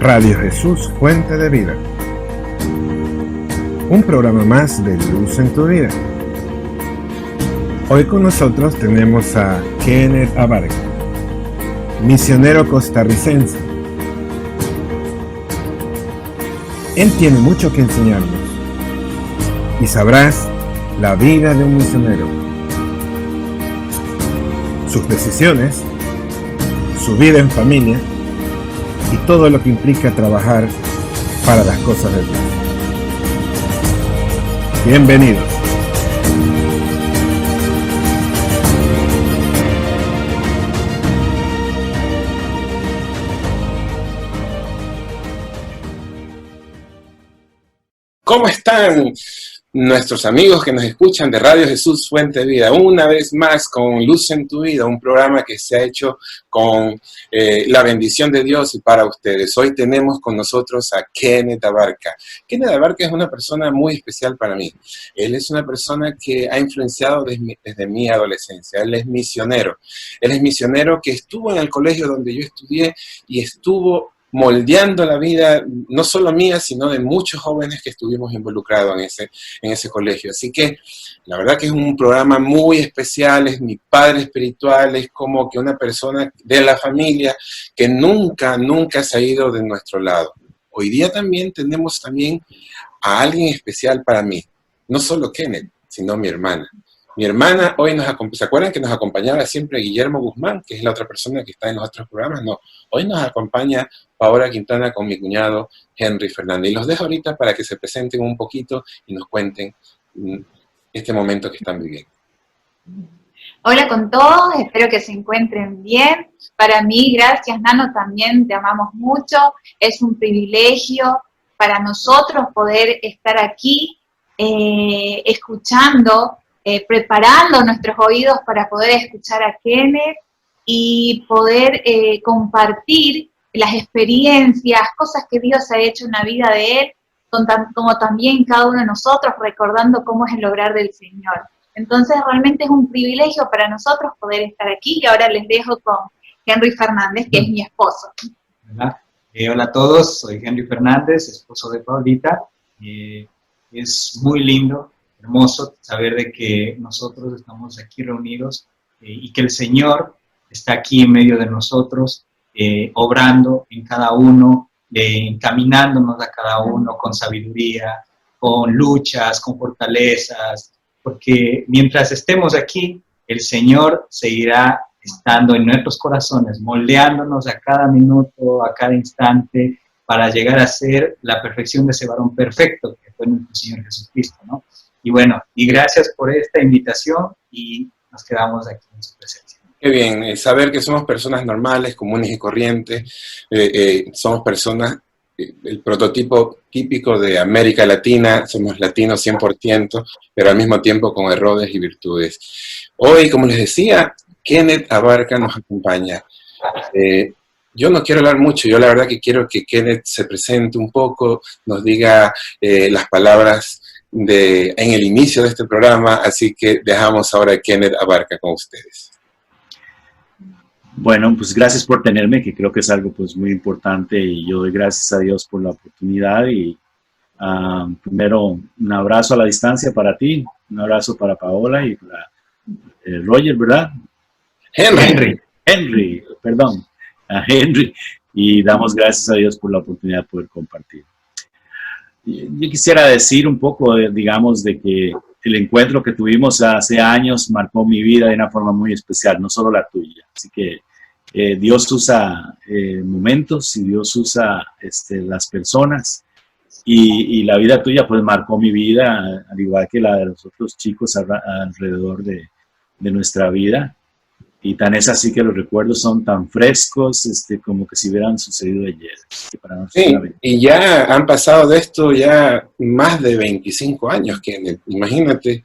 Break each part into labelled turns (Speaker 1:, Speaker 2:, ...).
Speaker 1: Radio Jesús, Fuente de Vida. Un programa más de Luz en tu Vida. Hoy con nosotros tenemos a Kenneth Abarca, misionero costarricense. Él tiene mucho que enseñarnos y sabrás la vida de un misionero, sus decisiones, su vida en familia y todo lo que implica trabajar para las cosas de Dios. Bienvenidos. ¿Cómo están nuestros amigos que nos escuchan de Radio Jesús Fuente de Vida? Una vez más con Luz en tu Vida, un programa que se ha hecho con la bendición de Dios y para ustedes. Hoy tenemos con nosotros a Kenneth Abarca. Kenneth Abarca es una persona muy especial para mí. Él es una persona que ha influenciado desde mi adolescencia. Él es misionero. Él es misionero que estuvo en el colegio donde yo estudié y estuvo moldeando la vida, no solo mía, sino de muchos jóvenes que estuvimos involucrados en ese colegio. Así que la verdad que es un programa muy especial, es mi padre espiritual, es como que una persona de la familia que nunca se ha ido de nuestro lado. Hoy día también tenemos a alguien especial para mí, no solo Kenneth, sino mi hermana. Mi hermana hoy nos acompaña. ¿Se acuerdan que nos acompañaba siempre Guillermo Guzmán, que es la otra persona que está en los otros programas? No, hoy nos acompaña Paola Quintana con mi cuñado Henry Fernández. Y los dejo ahorita para que se presenten un poquito y nos cuenten este momento que están viviendo.
Speaker 2: Hola con todos, espero que se encuentren bien. Para mí, gracias Nano, también te amamos mucho. Es un privilegio para nosotros poder estar aquí escuchando, preparando nuestros oídos para poder escuchar a Kenneth y poder compartir las experiencias, cosas que Dios ha hecho en la vida de él, como también cada uno de nosotros recordando cómo es el obrar del Señor. Entonces realmente es un privilegio para nosotros poder estar aquí y ahora les dejo con Henry Fernández, que es mi esposo.
Speaker 3: Hola, hola a todos, soy Henry Fernández, esposo de Paulita. Es muy lindo, hermoso saber de que nosotros estamos aquí reunidos y que el Señor está aquí en medio de nosotros, obrando en cada uno, encaminándonos a cada uno con sabiduría, con luchas, con fortalezas, porque mientras estemos aquí, el Señor seguirá estando en nuestros corazones, moldeándonos a cada minuto, a cada instante, para llegar a ser la perfección de ese varón perfecto, que fue nuestro Señor Jesucristo, ¿no? Y bueno, y gracias por esta invitación y nos quedamos aquí en su presencia.
Speaker 1: Qué bien, saber que somos personas normales, comunes y corrientes, somos personas, el prototipo típico de América Latina, somos latinos 100%, pero al mismo tiempo con errores y virtudes. Hoy, como les decía, Kenneth Abarca nos acompaña. Yo no quiero hablar mucho, yo la verdad que quiero que Kenneth se presente un poco, nos diga las palabras en el inicio de este programa, así que dejamos ahora a Kenneth Abarca con ustedes.
Speaker 4: Bueno, pues gracias por tenerme, que creo que es algo pues muy importante y yo doy gracias a Dios por la oportunidad y primero un abrazo a la distancia para ti, un abrazo para Paola y para Roger, ¿verdad? Henry, perdón, a Henry, y damos gracias a Dios por la oportunidad de poder compartir. Yo quisiera decir un poco, digamos, de que el encuentro que tuvimos hace años marcó mi vida de una forma muy especial, no solo la tuya. Así que Dios usa momentos y Dios usa las personas y la vida tuya pues marcó mi vida, al igual que la de los otros chicos alrededor de nuestra vida. Y tan es así que los recuerdos son tan frescos como que si hubieran sucedido ayer.
Speaker 1: Sí, y ya han pasado de esto ya más de 25 años, Kenneth. Imagínate,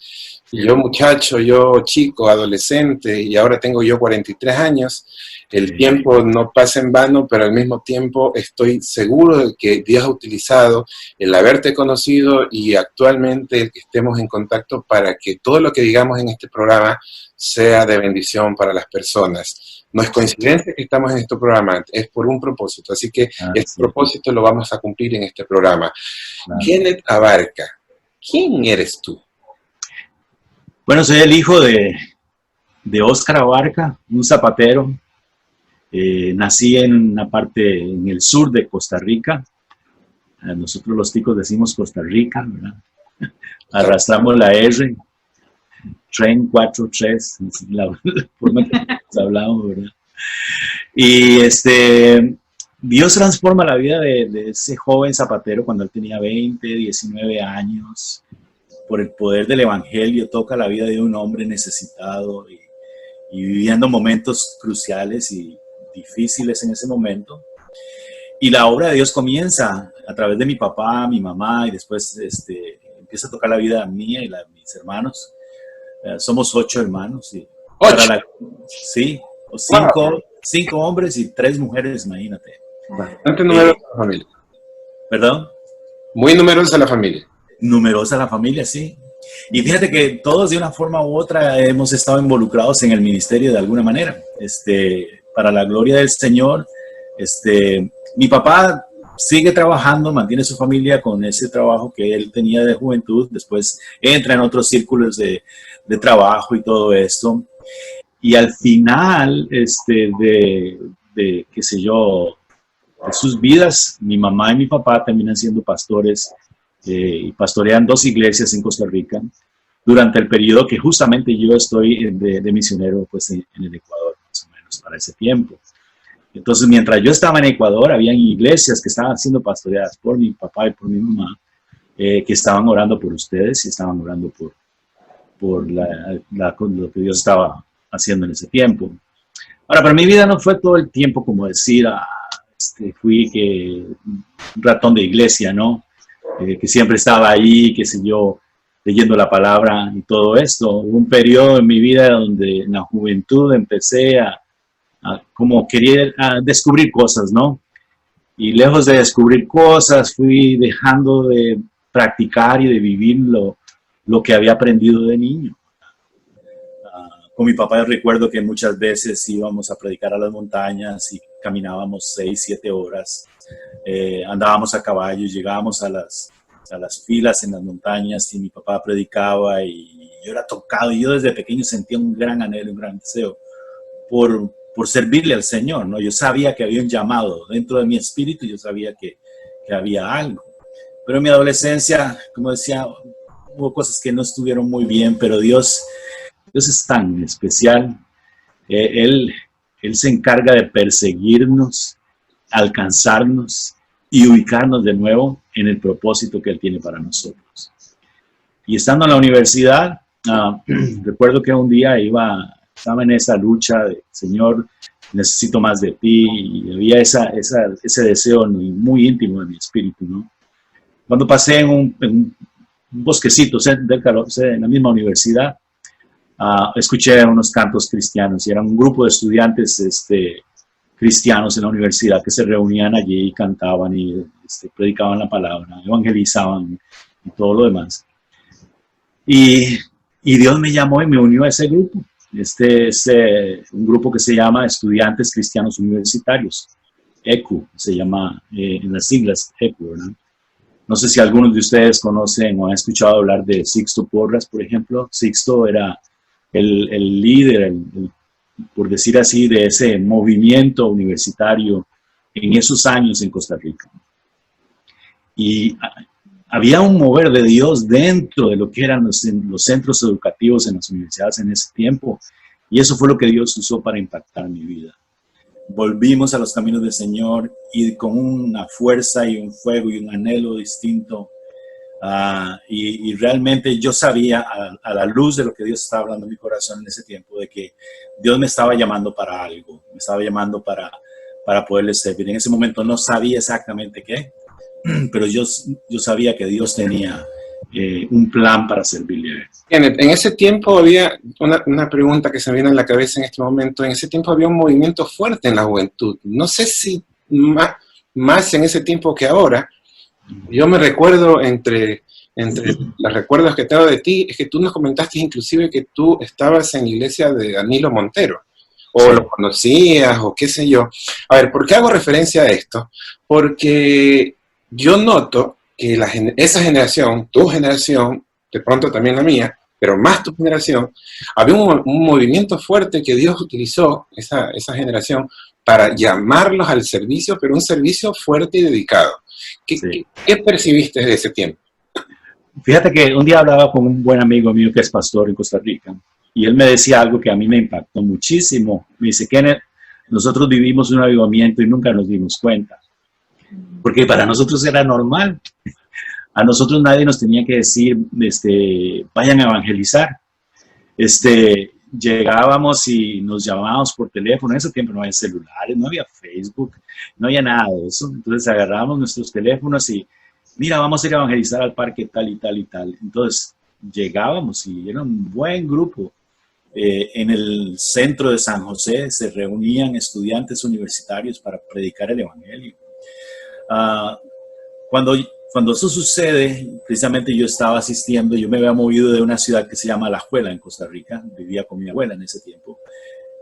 Speaker 1: yo muchacho, yo chico, adolescente, y ahora tengo yo 43 años. El tiempo no pasa en vano, pero al mismo tiempo estoy seguro de que Dios ha utilizado el haberte conocido y actualmente el que estemos en contacto para que todo lo que digamos en este programa sea de bendición para las personas. No es coincidencia que estamos en este programa, es por un propósito, así que este propósito lo vamos a cumplir en este programa. Claro. Kenneth Abarca, ¿quién eres tú?
Speaker 4: Bueno, soy el hijo de Óscar Abarca, un zapatero. Nací en una parte en el sur de Costa Rica. Nosotros los ticos decimos Costa Rica, ¿verdad? Arrastramos la R, tren 4-3, la forma que hablamos, ¿verdad? Y Dios transforma la vida de ese joven zapatero cuando él tenía 20, 19 años. Por el poder del evangelio toca la vida de un hombre necesitado y viviendo momentos cruciales y difíciles en ese momento. Y la obra de Dios comienza a través de mi papá, mi mamá, y después empieza a tocar la vida mía y la de mis hermanos. Somos 8 hermanos. Y sí, o 5 hombres y 3 mujeres, imagínate.
Speaker 1: Bastante numerosa la familia.
Speaker 4: ¿Perdón?
Speaker 1: Muy numerosa la familia.
Speaker 4: Numerosa la familia, sí. Y fíjate que todos de una forma u otra hemos estado involucrados en el ministerio de alguna manera. Para la gloria del Señor, mi papá sigue trabajando, mantiene su familia con ese trabajo que él tenía de juventud, después entra en otros círculos de trabajo y todo esto. Y al final, qué sé yo, de sus vidas, mi mamá y mi papá terminan siendo pastores y pastorean 2 iglesias en Costa Rica durante el periodo que justamente yo estoy de misionero pues, en el Ecuador, más o menos, para ese tiempo. Entonces, mientras yo estaba en Ecuador, habían iglesias que estaban siendo pastoreadas por mi papá y por mi mamá, que estaban orando por ustedes y estaban orando por lo que Dios estaba haciendo en ese tiempo. Ahora, pero mi vida no fue todo el tiempo como decir, fui un ratón de iglesia, ¿no? Que siempre estaba ahí, qué sé yo, leyendo la palabra y todo esto. Hubo un periodo en mi vida donde en la juventud empecé a como querer descubrir cosas, ¿no? Y lejos de descubrir cosas, fui dejando de practicar y de vivir lo que había aprendido de niño. Con mi papá recuerdo que muchas veces íbamos a predicar a las montañas y caminábamos 6, 7 horas. Andábamos a caballo y llegábamos a las filas en las montañas y mi papá predicaba y yo era tocado. Y yo desde pequeño sentía un gran anhelo, un gran deseo por servirle al Señor, ¿no? Yo sabía que había un llamado dentro de mi espíritu, yo sabía que había algo. Pero en mi adolescencia, como decía, hubo cosas que no estuvieron muy bien, pero Dios es tan especial. Él se encarga de perseguirnos, alcanzarnos y ubicarnos de nuevo en el propósito que Él tiene para nosotros. Y estando en la universidad, recuerdo que un día estaba en esa lucha de, Señor, necesito más de ti, y había ese deseo muy íntimo de mi espíritu, ¿no? Cuando pasé en un bosquecito en la misma universidad, escuché unos cantos cristianos, y era un grupo de estudiantes cristianos en la universidad que se reunían allí y cantaban y predicaban la palabra, evangelizaban y todo lo demás. Y Dios me llamó y me unió a ese grupo. Es un grupo que se llama Estudiantes Cristianos Universitarios, ECU, se llama en las siglas ECU, ¿verdad? No sé si algunos de ustedes conocen o han escuchado hablar de Sixto Porras, por ejemplo. Sixto era el líder, por decir así, de ese movimiento universitario en esos años en Costa Rica. Y había un mover de Dios dentro de lo que eran los centros educativos en las universidades en ese tiempo. Y eso fue lo que Dios usó para impactar mi vida. Volvimos a los caminos del Señor y con una fuerza y un fuego y un anhelo distinto. Y realmente yo sabía, a la luz de lo que Dios estaba hablando en mi corazón en ese tiempo, de que Dios me estaba llamando para algo. Me estaba llamando para poderle servir. En ese momento no sabía exactamente qué, pero yo sabía que Dios tenía un plan para servirle a Él.
Speaker 1: En ese tiempo había una pregunta que se me viene en la cabeza en este momento. En ese tiempo había un movimiento fuerte en la juventud. No sé si más en ese tiempo que ahora. Yo me recuerdo entre entre los recuerdos que tengo de ti, es que tú nos comentaste inclusive que tú estabas en la iglesia de Danilo Montero, o
Speaker 4: Sí.
Speaker 1: lo conocías, o qué sé yo. A ver, ¿por qué hago referencia a esto? Porque yo noto que esa generación, tu generación, de pronto también la mía, pero más tu generación, había un movimiento fuerte que Dios utilizó, esa generación, para llamarlos al servicio, pero un servicio fuerte y dedicado.
Speaker 4: Sí.
Speaker 1: ¿Qué percibiste de ese tiempo?
Speaker 4: Fíjate que un día hablaba con un buen amigo mío que es pastor en Costa Rica y él me decía algo que a mí me impactó muchísimo. Me dice, Kenneth, nosotros vivimos un avivamiento y nunca nos dimos cuenta, porque para nosotros era normal. A nosotros nadie nos tenía que decir, vayan a evangelizar. Llegábamos y nos llamábamos por teléfono. En ese tiempo no había celulares, no había Facebook, no había nada de eso. Entonces agarrábamos nuestros teléfonos y, mira, vamos a ir a evangelizar al parque tal y tal y tal. Entonces llegábamos y era un buen grupo. En el centro de San José se reunían estudiantes universitarios para predicar el evangelio. Cuando eso sucede, precisamente yo estaba asistiendo, yo me había movido de una ciudad que se llama Alajuela, en Costa Rica, vivía con mi abuela en ese tiempo,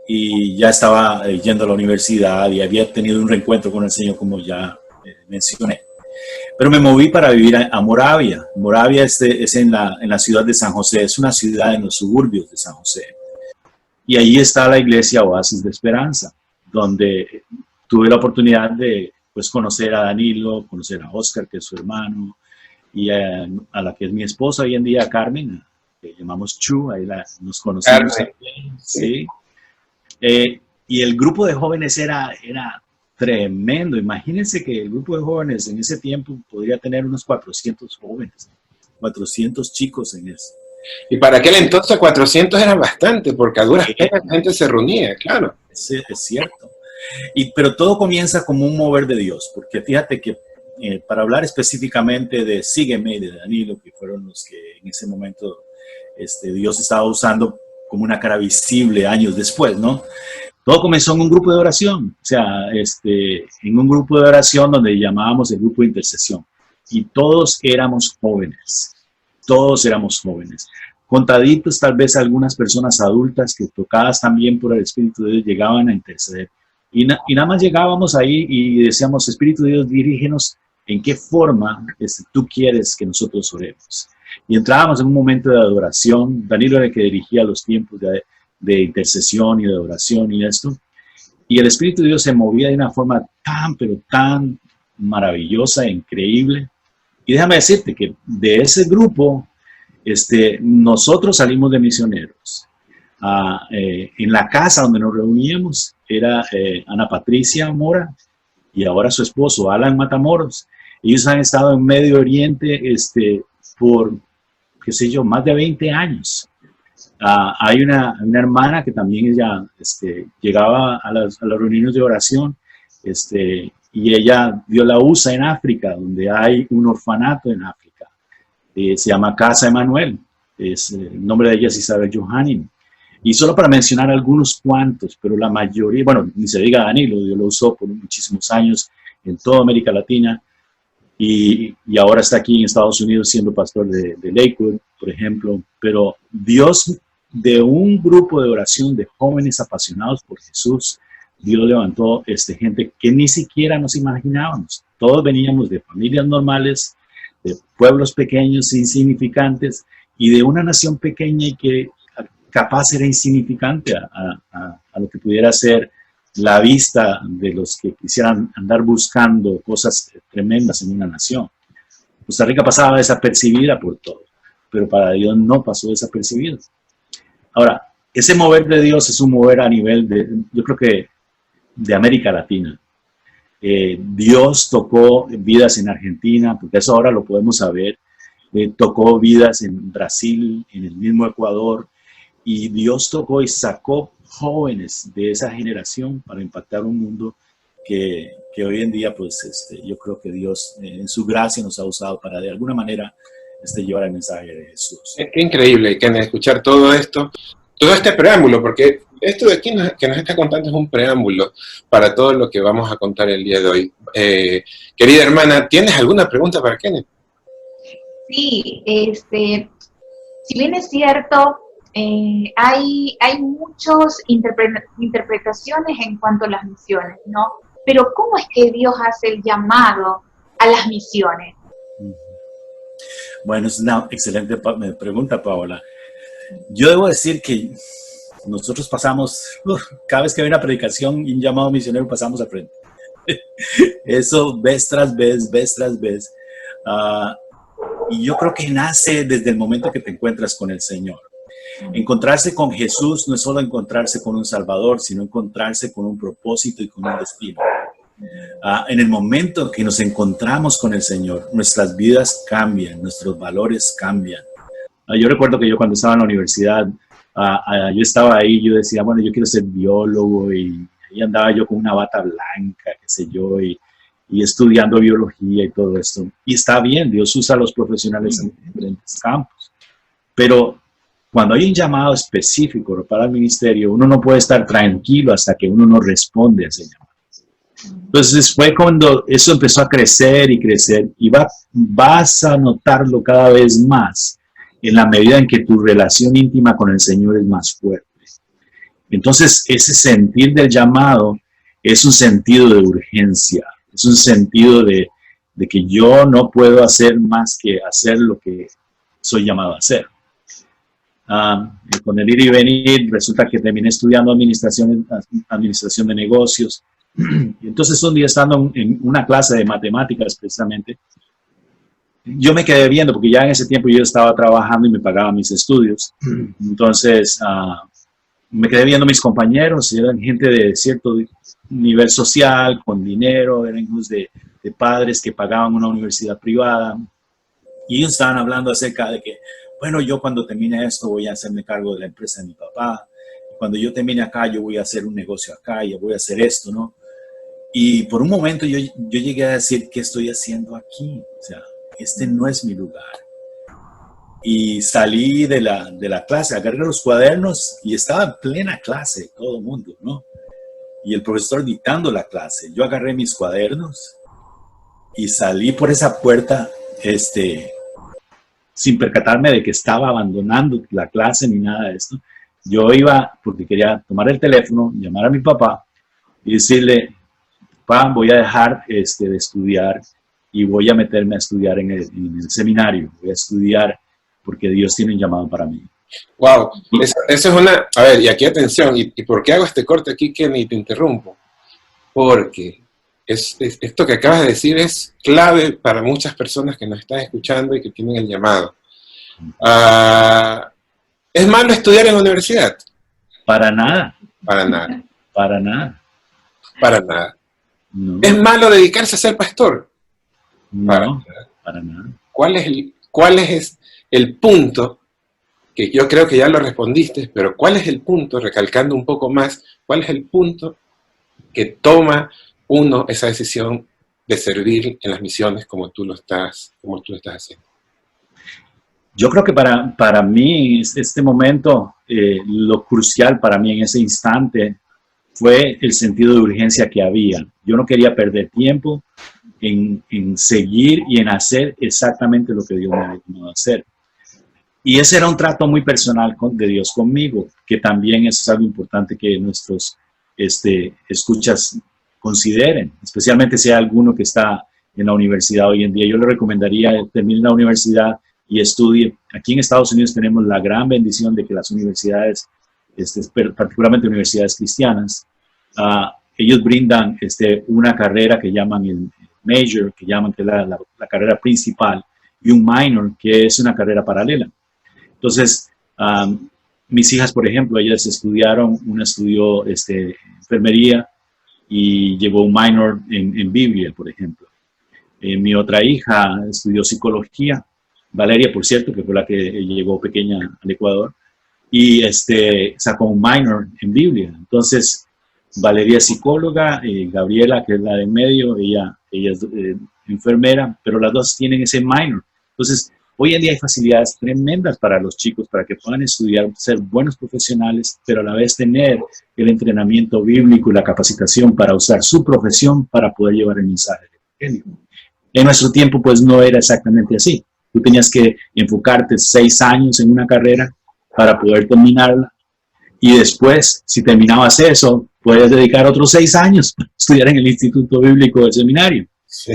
Speaker 4: y ya estaba yendo a la universidad y había tenido un reencuentro con el Señor, como ya mencioné. Pero me moví para vivir a Moravia. Moravia es en la ciudad de San José, es una ciudad en los suburbios de San José. Y allí está la iglesia Oasis de Esperanza, donde tuve la oportunidad de conocer a Danilo, conocer a Oscar, que es su hermano, y a la que es mi esposa hoy en día, Carmen, que llamamos Chu, ahí nos conocimos. Sí. Y el grupo de jóvenes era tremendo. Imagínense que el grupo de jóvenes en ese tiempo podría tener unos 400 jóvenes, 400 chicos en eso.
Speaker 1: Y para aquel entonces 400 era bastante, porque a duras penas la gente se reunía, claro.
Speaker 4: Es cierto. Pero todo comienza como un mover de Dios, porque fíjate que para hablar específicamente de Sígueme y de Danilo, que fueron los que en ese momento Dios estaba usando como una cara visible años después, ¿no? Todo comenzó en un grupo de oración, o sea, en un grupo de oración donde llamábamos el grupo de intercesión, y todos éramos jóvenes, contaditos tal vez algunas personas adultas que tocadas también por el Espíritu de Dios llegaban a interceder. Y nada más llegábamos ahí y decíamos, Espíritu de Dios, dirígenos en qué forma tú quieres que nosotros oremos. Y entrábamos en un momento de adoración. Danilo era el que dirigía los tiempos de intercesión y de oración y esto. Y el Espíritu de Dios se movía de una forma pero tan maravillosa e increíble. Y déjame decirte que de ese grupo, nosotros salimos de misioneros. En la casa donde nos reuníamos era Ana Patricia Mora y ahora su esposo Alan Matamoros. Ellos han estado en Medio Oriente por, qué sé yo, más de 20 años. Hay una hermana que también ella llegaba a las reuniones de oración y ella dio la USA en África, donde hay un orfanato en África. Se llama Casa Emanuel. El nombre de ella es Isabel Johannin. Y solo para mencionar algunos cuantos, pero la mayoría, bueno, ni se diga Danilo, Dios lo usó por muchísimos años en toda América Latina y ahora está aquí en Estados Unidos siendo pastor de Lakewood, por ejemplo. Pero Dios, de un grupo de oración de jóvenes apasionados por Jesús, Dios levantó gente que ni siquiera nos imaginábamos. Todos veníamos de familias normales, de pueblos pequeños, insignificantes, y de una nación pequeña y que capaz era insignificante a lo que pudiera ser la vista de los que quisieran andar buscando cosas tremendas en una nación. Costa Rica pasaba desapercibida por todo, pero para Dios no pasó desapercibida. Ahora, ese mover de Dios es un mover a nivel yo creo que de América Latina. Dios tocó vidas en Argentina, porque eso ahora lo podemos saber. Tocó vidas en Brasil, en el mismo Ecuador, y Dios tocó y sacó jóvenes de esa generación para impactar un mundo que hoy en día, pues, yo creo que Dios en su gracia nos ha usado para de alguna manera llevar el mensaje de Jesús.
Speaker 1: Qué increíble, Kenneth, escuchar todo esto, todo este preámbulo, porque esto de aquí que nos está contando es un preámbulo para todo lo que vamos a contar el día de hoy. Querida hermana, ¿tienes alguna pregunta para Kenneth?
Speaker 2: Sí, si bien es cierto, hay muchas interpretaciones en cuanto a las misiones, ¿no? Pero ¿cómo es que Dios hace el llamado a las misiones?
Speaker 4: Bueno, es una excelente pregunta, Paola. Yo debo decir que nosotros pasamos, cada vez que hay una predicación y un llamado misionero, pasamos al frente. Eso vez tras vez, vez tras vez. Y yo creo que nace desde el momento que te encuentras con el Señor. Encontrarse con Jesús no es solo encontrarse con un Salvador, sino encontrarse con un propósito y con un destino. En el momento que nos encontramos con el Señor, nuestras vidas cambian, nuestros valores cambian. Yo recuerdo que yo cuando estaba en la universidad, yo estaba ahí, yo decía, bueno, yo quiero ser biólogo, y andaba yo con una bata blanca, qué sé yo, y estudiando biología y todo esto. Y está bien, Dios usa a los profesionales en diferentes campos. Pero cuando hay un llamado específico para el ministerio, uno no puede estar tranquilo hasta que uno no responde a ese llamado. Entonces fue cuando eso empezó a crecer y crecer, y vas a notarlo cada vez más en la medida en que tu relación íntima con el Señor es más fuerte. Entonces ese sentir del llamado es un sentido de urgencia, es un sentido de que yo no puedo hacer más que hacer lo que soy llamado a hacer. Con el ir y venir, resulta que terminé estudiando administración de negocios. Y entonces un día, estando en una clase de matemáticas precisamente, yo me quedé viendo, porque ya en ese tiempo yo estaba trabajando y me pagaba mis estudios. Entonces me quedé viendo mis compañeros, eran gente de cierto nivel social, con dinero, eran hijos de padres que pagaban una universidad privada, y ellos estaban hablando acerca de que, bueno, yo cuando termine esto voy a hacerme cargo de la empresa de mi papá, cuando yo termine acá yo voy a hacer un negocio acá, yo voy a hacer esto, ¿no? Y por un momento yo llegué a decir, ¿qué estoy haciendo aquí? O sea, este no es mi lugar. Y salí de la clase, agarré los cuadernos y estaba en plena clase, todo el mundo, ¿no? Y el profesor dictando la clase. Yo agarré mis cuadernos y salí por esa puerta, sin percatarme de que estaba abandonando la clase ni nada de esto. Yo iba porque quería tomar el teléfono, llamar a mi papá y decirle, papá, voy a dejar de estudiar y voy a meterme a estudiar en el seminario. Voy a estudiar porque Dios tiene un llamado para mí.
Speaker 1: Wow, eso es una... A ver, y aquí atención, ¿y por qué hago este corte aquí que ni te interrumpo? Porque esto que acabas de decir es clave para muchas personas que nos están escuchando y que tienen el llamado. ¿Es malo estudiar en la universidad?
Speaker 4: Para nada.
Speaker 1: Para nada.
Speaker 4: Para nada.
Speaker 1: Para nada.
Speaker 4: No.
Speaker 1: ¿Es malo dedicarse a ser pastor?
Speaker 4: No, para nada.
Speaker 1: ¿Cuál es el punto, que yo creo que ya lo respondiste, pero cuál es el punto, recalcando un poco más, cuál es el punto que toma uno esa decisión de servir en las misiones como tú lo estás haciendo?
Speaker 4: Yo creo que para mí, este momento, lo crucial para mí en ese instante fue el sentido de urgencia que había. Yo no quería perder tiempo en seguir y en hacer exactamente lo que Dios me había llamado a hacer. Y ese era un trato muy personal de Dios conmigo, que también eso es algo importante que nuestros escuchas consideren, especialmente si hay alguno que está en la universidad hoy en día. Yo le recomendaría termine la universidad y estudie. Aquí en Estados Unidos tenemos la gran bendición de que las universidades, particularmente universidades cristianas, ellos brindan una carrera que llaman el major, que es la carrera principal, y un minor, que es una carrera paralela. Entonces, mis hijas, por ejemplo, ellas estudiaron, una estudió enfermería y llevó un minor en Biblia, por ejemplo. Mi otra hija estudió psicología, Valeria, por cierto, que fue la que llegó pequeña al Ecuador, y sacó un minor en Biblia. Entonces, Valeria es psicóloga, Gabriela, que es la de en medio, ella es enfermera, pero las dos tienen ese minor. Entonces, hoy en día hay facilidades tremendas para los chicos para que puedan estudiar, ser buenos profesionales, pero a la vez tener el entrenamiento bíblico y la capacitación para usar su profesión para poder llevar el mensaje del Evangelio. En nuestro tiempo, pues, no era exactamente así. Tú tenías que enfocarte 6 años en una carrera para poder terminarla. Y después, si terminabas eso, puedes dedicar otros 6 años para estudiar en el Instituto Bíblico del Seminario.
Speaker 1: Sí.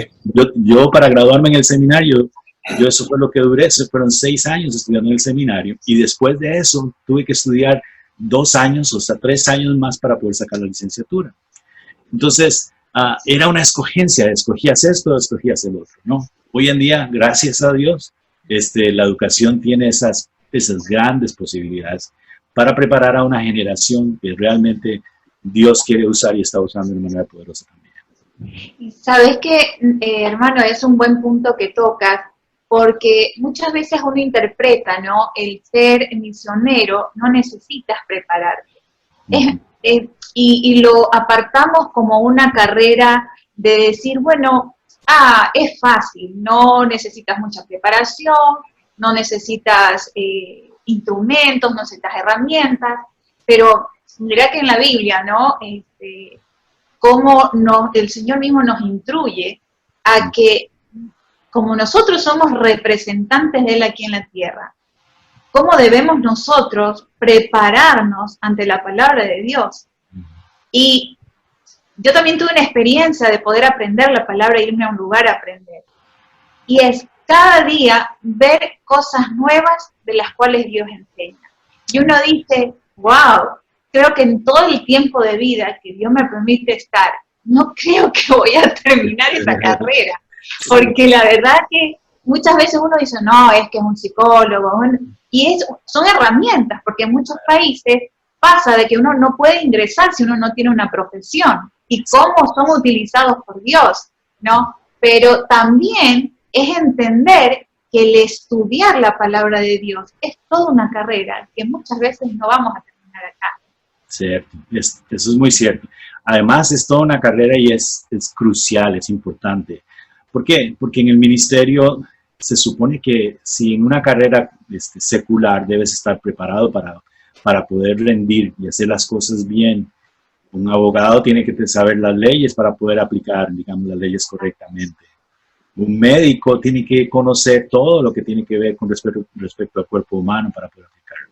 Speaker 4: Yo para graduarme en el seminario, eso fue lo que duré, eso fueron 6 años estudiando en el seminario. Y después de eso, tuve que estudiar 2 años o hasta 3 años más para poder sacar la licenciatura. Entonces, era una escogencia, escogías esto, escogías el otro, ¿no? Hoy en día, gracias a Dios, la educación tiene esas grandes posibilidades para preparar a una generación que realmente Dios quiere usar y está usando de manera poderosa también.
Speaker 2: Y sabes que, hermano, es un buen punto que tocas, porque muchas veces uno interpreta, ¿no? El ser misionero, no necesitas prepararte. Y lo apartamos como una carrera de decir, bueno, es fácil, no necesitas mucha preparación, no necesitas instrumentos, no necesitas herramientas, pero mira que en la Biblia, ¿no? Cómo el Señor mismo nos instruye a que, como nosotros somos representantes de Él aquí en la tierra, cómo debemos nosotros prepararnos ante la palabra de Dios. Y yo también tuve una experiencia de poder aprender la palabra e irme a un lugar a aprender. Y es cada día ver cosas nuevas de las cuales Dios enseña. Y uno dice, wow, creo que en todo el tiempo de vida que Dios me permite estar, no creo que voy a terminar esa carrera. Porque la verdad que muchas veces uno dice, no, es que es un psicólogo. Y son herramientas, porque en muchos países pasa de que uno no puede ingresar si uno no tiene una profesión. Y cómo son utilizados por Dios, ¿no? Pero también es entender que el estudiar la palabra de Dios es toda una carrera que muchas veces no vamos a terminar acá.
Speaker 4: Cierto, eso es muy cierto. Además es toda una carrera y es crucial, es importante. ¿Por qué? Porque en el ministerio se supone que si en una carrera secular debes estar preparado para poder rendir y hacer las cosas bien. Un abogado tiene que saber las leyes para poder aplicar, digamos, las leyes correctamente. Un médico tiene que conocer todo lo que tiene que ver con respecto al cuerpo humano para poder aplicarlo.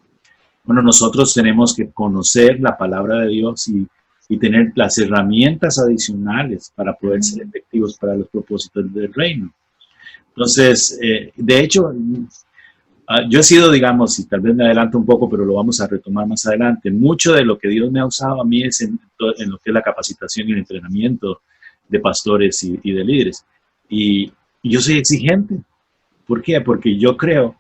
Speaker 4: Bueno, nosotros tenemos que conocer la palabra de Dios y tener las herramientas adicionales para poder ser efectivos para los propósitos del reino. Entonces, de hecho, yo he sido, digamos, y tal vez me adelanto un poco, pero lo vamos a retomar más adelante, mucho de lo que Dios me ha usado a mí es en lo que es la capacitación y el entrenamiento de pastores y de líderes. Y yo soy exigente. ¿Por qué? Porque yo creo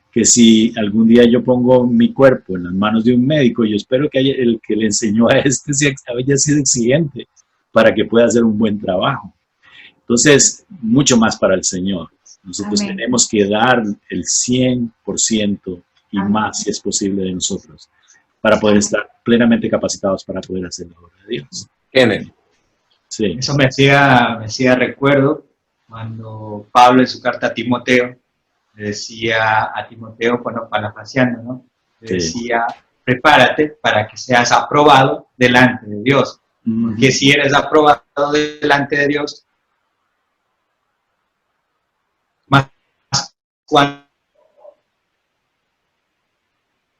Speaker 4: que si algún día yo pongo mi cuerpo en las manos de un médico, yo espero que el que le enseñó a haya sido exigente para que pueda hacer un buen trabajo. Entonces, mucho más para el Señor. Nosotros
Speaker 2: Amén.
Speaker 4: tenemos que dar el 100% y
Speaker 2: Amén.
Speaker 4: más, si es posible, de nosotros, para poder estar plenamente capacitados para poder hacer la obra de Dios.
Speaker 1: Kenneth.
Speaker 4: Sí.
Speaker 3: Eso me hacía recuerdo cuando Pablo en su carta a Timoteo le decía a Timoteo, bueno, parafraseando, ¿no? Le decía, prepárate para que seas aprobado delante de Dios. Porque si eres aprobado delante de Dios, más cuando...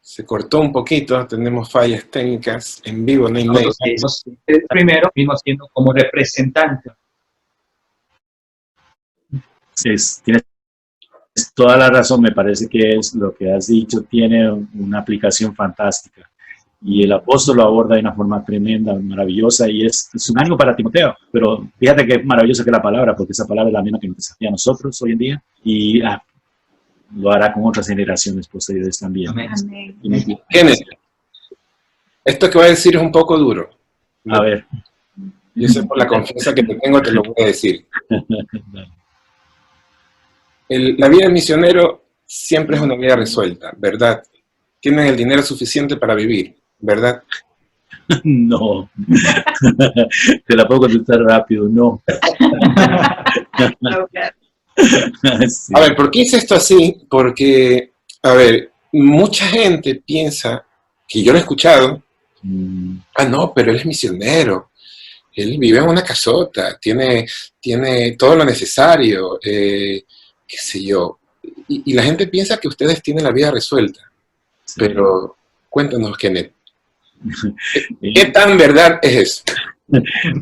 Speaker 1: Se cortó un poquito, tenemos fallas técnicas en vivo, no hay medio.
Speaker 3: Primero, mismo siendo como representante.
Speaker 4: Tienes toda la razón, me parece que es lo que has dicho, tiene una aplicación fantástica. Y el apóstol lo aborda de una forma tremenda, maravillosa, y es un ánimo para Timoteo. Pero fíjate qué maravillosa que es la palabra, porque esa palabra es la misma que nos desafía a nosotros hoy en día, y lo hará con otras generaciones posteriores también.
Speaker 2: Amén.
Speaker 1: Kenneth, esto que voy a decir es un poco duro.
Speaker 4: A ver.
Speaker 1: Yo sé por la confianza que te tengo, te lo voy a decir. La vida de misionero siempre es una vida resuelta, ¿verdad? Tienen el dinero suficiente para vivir, ¿verdad?
Speaker 4: No. Te la puedo contestar rápido, no. Sí.
Speaker 1: A ver, ¿por qué hice esto así? Porque, a ver, mucha gente piensa, que yo lo he escuchado, no, pero él es misionero, él vive en una casota, tiene todo lo necesario, qué sé yo. y la gente piensa que ustedes tienen la vida resuelta. Sí. Pero cuéntanos, Kenneth, ¿qué tan verdad es eso?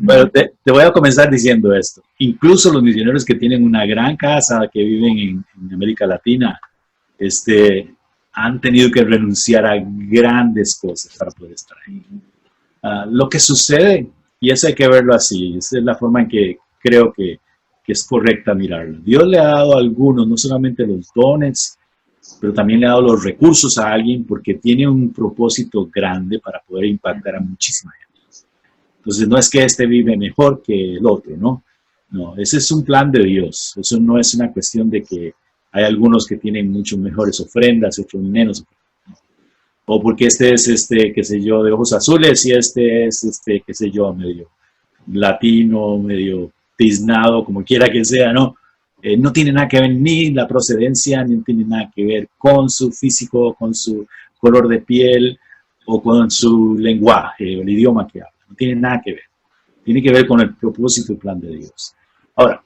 Speaker 4: Bueno, te voy a comenzar diciendo esto. Incluso los misioneros que tienen una gran casa, que viven en América Latina, han tenido que renunciar a grandes cosas para poder estar ahí. Lo que sucede, y eso hay que verlo así, esa es la forma en que creo que es correcta mirarlo. Dios le ha dado a algunos, no solamente los dones, pero también le ha dado los recursos a alguien porque tiene un propósito grande para poder impactar a muchísima gente. Entonces no es que este vive mejor que el otro, ¿no? No, ese es un plan de Dios. Eso no es una cuestión de que hay algunos que tienen mucho mejores ofrendas, otros menos. O porque este es, qué sé yo, de ojos azules y este es, qué sé yo, medio latino, medio tiznado, como quiera que sea, ¿no? No tiene nada que ver ni la procedencia, ni tiene nada que ver con su físico, con su color de piel o con su lenguaje o el idioma que habla. No tiene nada que ver. Tiene que ver con el propósito y plan de Dios. Ahora,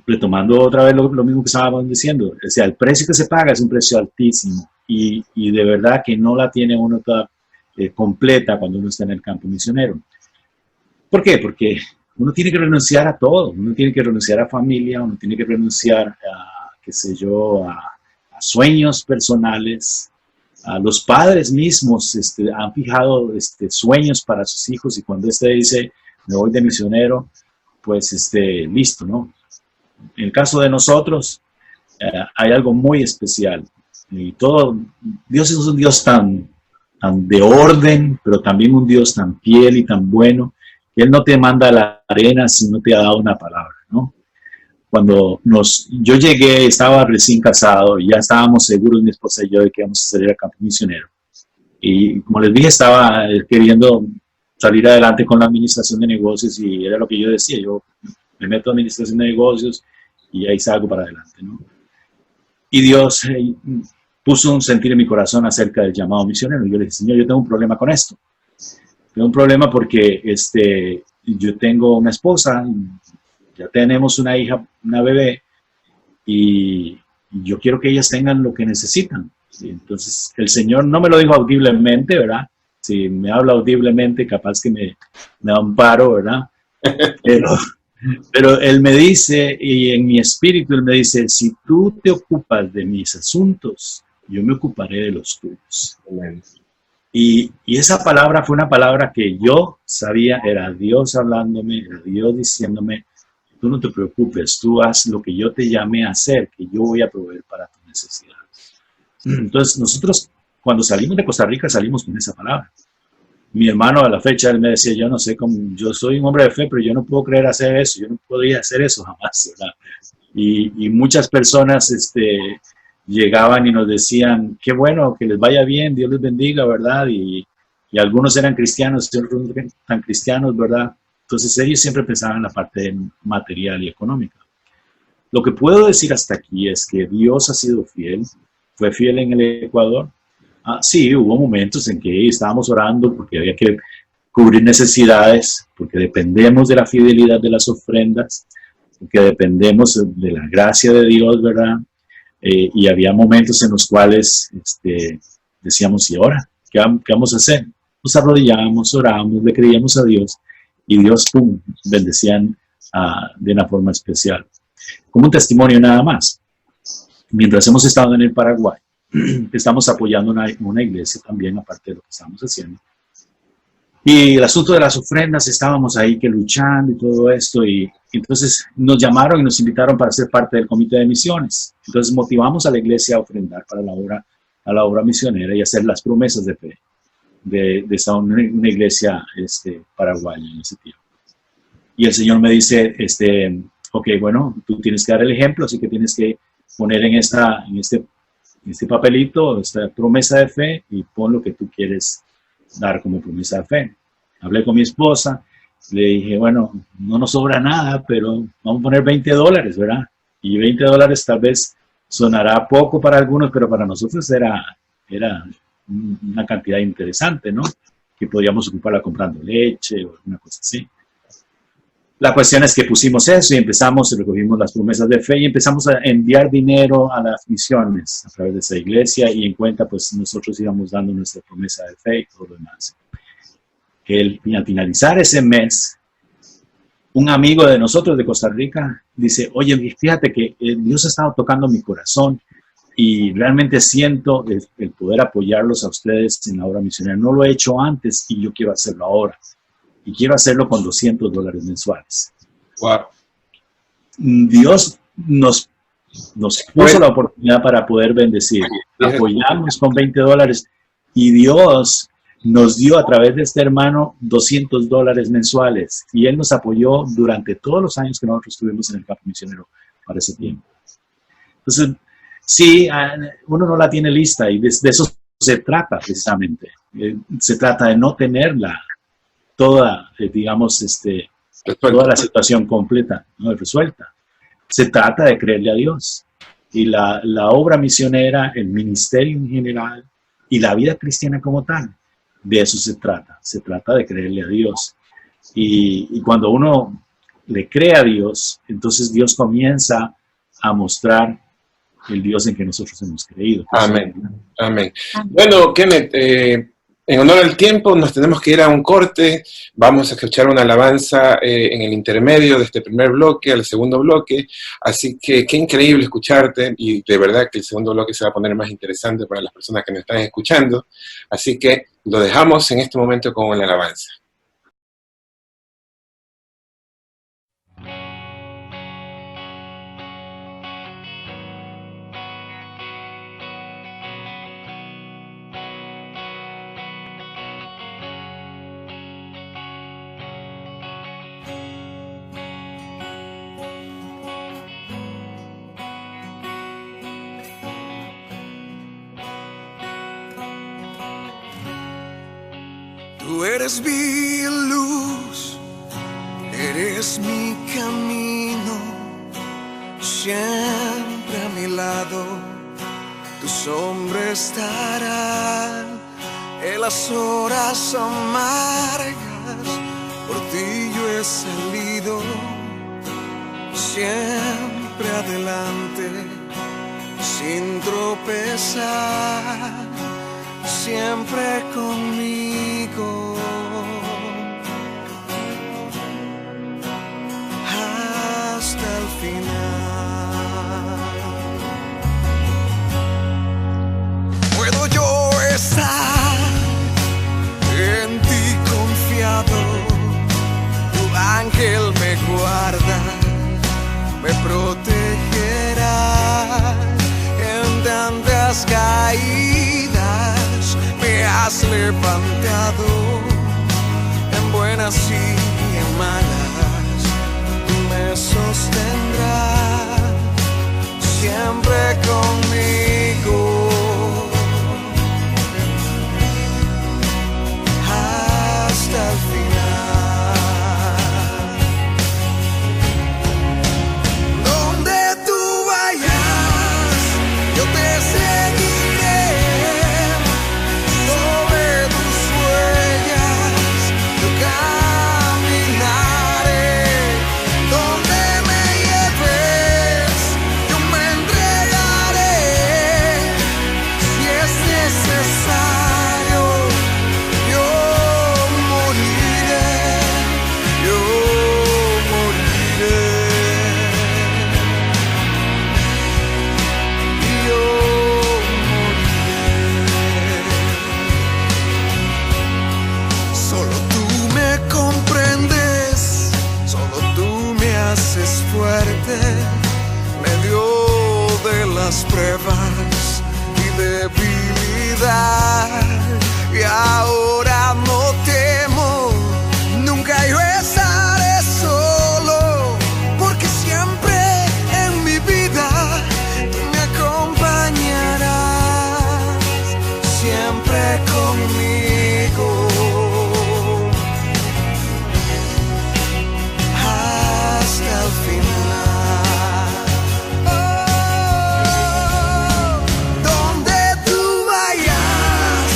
Speaker 4: retomando otra vez lo mismo que estábamos diciendo, o sea, el precio que se paga es un precio altísimo y de verdad que no la tiene uno toda completa cuando uno está en el campo misionero. ¿Por qué? Porque uno tiene que renunciar a todo, uno tiene que renunciar a familia, uno tiene que renunciar a, qué sé yo, a sueños personales. Los padres mismos han fijado sueños para sus hijos y cuando dice, me voy de misionero, pues listo, ¿no? En el caso de nosotros, hay algo muy especial. Y Dios es un Dios tan de orden, pero también un Dios tan fiel y tan bueno, que Él no te manda a la arena si no te ha dado una palabra, ¿no? Cuando yo llegué, estaba recién casado y ya estábamos seguros, mi esposa y yo, de que íbamos a salir al campo misionero. Y como les dije, estaba queriendo salir adelante con la administración de negocios y era lo que yo decía, yo me meto a administración de negocios y ahí salgo para adelante, ¿no? Y Dios puso un sentir en mi corazón acerca del llamado misionero. Y yo le dije, Señor, yo tengo un problema con esto. Tengo un problema porque yo tengo una esposa, ya tenemos una hija, una bebé, y yo quiero que ellas tengan lo que necesitan. ¿Sí? Entonces, el Señor no me lo dijo audiblemente, ¿verdad? Si me habla audiblemente, capaz que me da un paro, ¿verdad? Pero Él me dice, y en mi espíritu Él me dice, si tú te ocupas de mis asuntos, yo me ocuparé de los tuyos. Y esa palabra fue una palabra que yo sabía, era Dios hablándome, era Dios diciéndome, tú no te preocupes, tú haz lo que yo te llamé a hacer, que yo voy a proveer para tus necesidades. Entonces nosotros cuando salimos de Costa Rica salimos con esa palabra. Mi hermano a la fecha, él me decía, yo no sé cómo, yo soy un hombre de fe, pero yo no puedo creer hacer eso, yo no podría hacer eso jamás, ¿verdad? Y muchas personas llegaban y nos decían, qué bueno, que les vaya bien, Dios les bendiga, ¿verdad? Y algunos eran cristianos, otros no eran tan cristianos, ¿verdad? Entonces ellos siempre pensaban en la parte material y económica. Lo que puedo decir hasta aquí es que Dios ha sido fiel, fue fiel en el Ecuador. Sí, hubo momentos en que estábamos orando porque había que cubrir necesidades, porque dependemos de la fidelidad de las ofrendas, porque dependemos de la gracia de Dios, ¿verdad? Y había momentos en los cuales decíamos, ¿y ahora? ¿Qué vamos a hacer? Nos arrodillábamos, orábamos, le creíamos a Dios y Dios, pum, bendecían de una forma especial. Como un testimonio nada más. Mientras hemos estado en el Paraguay, estamos apoyando una iglesia también, aparte de lo que estamos haciendo. Y el asunto de las ofrendas, estábamos ahí que luchando y todo esto, y entonces nos llamaron y nos invitaron para ser parte del comité de misiones. Entonces motivamos a la iglesia a ofrendar para la obra misionera y hacer las promesas de fe de esta una iglesia paraguaya en ese tiempo. Y el Señor me dice, ok, bueno, tú tienes que dar el ejemplo, así que tienes que poner en este papelito, esta promesa de fe y pon lo que tú quieres dar como promesa de fe. Hablé con mi esposa, le dije, bueno, no nos sobra nada, pero vamos a poner $20, ¿verdad? Y $20 tal vez sonará poco para algunos, pero para nosotros era una cantidad interesante, ¿no? Que podíamos ocuparla comprando leche o alguna cosa así. La cuestión es que pusimos eso y empezamos, recogimos las promesas de fe y empezamos a enviar dinero a las misiones a través de esa iglesia, y en cuenta pues nosotros íbamos dando nuestra promesa de fe y todo lo demás. Al finalizar ese mes, un amigo de nosotros de Costa Rica dice, oye, fíjate que Dios ha estado tocando mi corazón y realmente siento el poder apoyarlos a ustedes en la obra misionera. No lo he hecho antes y yo quiero hacerlo ahora. Y quiero hacerlo con $200 mensuales.
Speaker 1: Wow.
Speaker 4: Dios nos puso la oportunidad para poder bendecir. Apoyamos con $20 y Dios nos dio a través de este hermano $200 mensuales. Y Él nos apoyó durante todos los años que nosotros estuvimos en el campo misionero para ese tiempo. Entonces, sí, uno no la tiene lista y de eso se trata precisamente. Se trata de no tenerla toda, digamos, toda la situación completa, ¿no? Resuelta. Se trata de creerle a Dios. Y la obra misionera, el ministerio en general y la vida cristiana como tal, de eso se trata. Se trata de creerle a Dios. Y cuando uno le cree a Dios, entonces Dios comienza a mostrar el Dios en que nosotros hemos creído.
Speaker 1: Amén. Amén. Bueno, Kenneth, en honor al tiempo, nos tenemos que ir a un corte. Vamos a escuchar una alabanza en el intermedio de este primer bloque al segundo bloque. Así que qué increíble escucharte, y de verdad que el segundo bloque se va a poner más interesante para las personas que nos están escuchando. Así que lo dejamos en este momento con la alabanza.
Speaker 5: Tú eres mi luz, eres mi camino, siempre a mi lado, tu sombra estará en las horas amargas, por ti yo he salido, siempre adelante, sin tropezar, siempre conmigo, hasta el final. Puedo yo estar en ti confiado, tu ángel me guarda, me protegerá en tantas caídas, me has levantado en buenas y en malas, me sostendrás siempre conmigo, hasta el final. Donde tú vayas, yo te seguiré, sobre tus huellas yo caminaré. Donde me lleves, yo me entregaré. Si es necesario, yo moriré, yo moriré, yo moriré. Solo tú me comprendes, solo tú me haces fuerte, medio de las pruebas y debilidad. Y ahora no temo, nunca yo estaré solo, porque siempre en mi vida tú me acompañarás, siempre conmigo, hasta el final. Oh, donde tú vayas,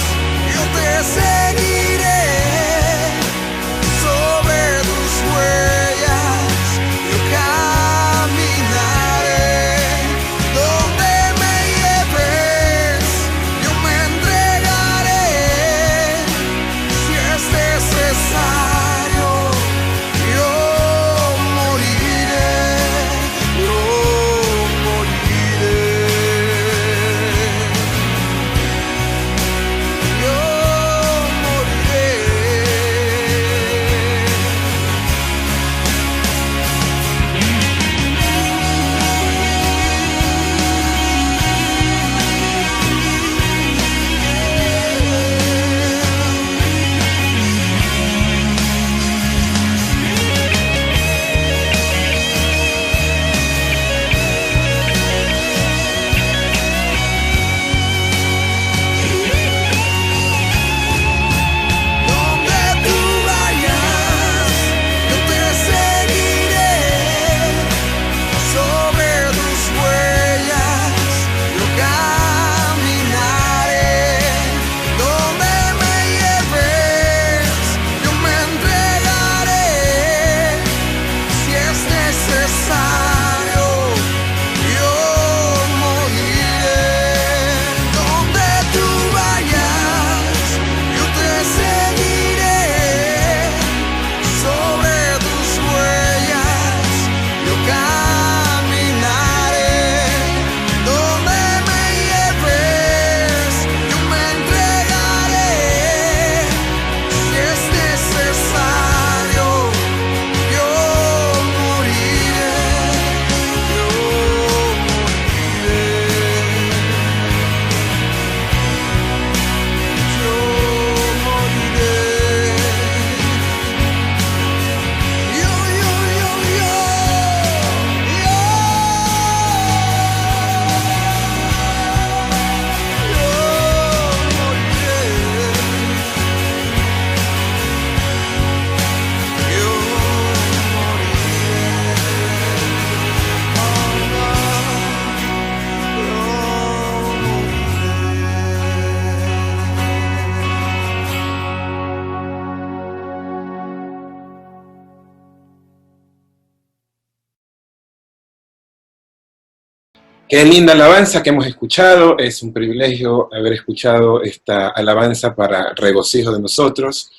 Speaker 1: Qué linda alabanza que hemos escuchado. Es un privilegio haber escuchado esta alabanza para regocijo de nosotros.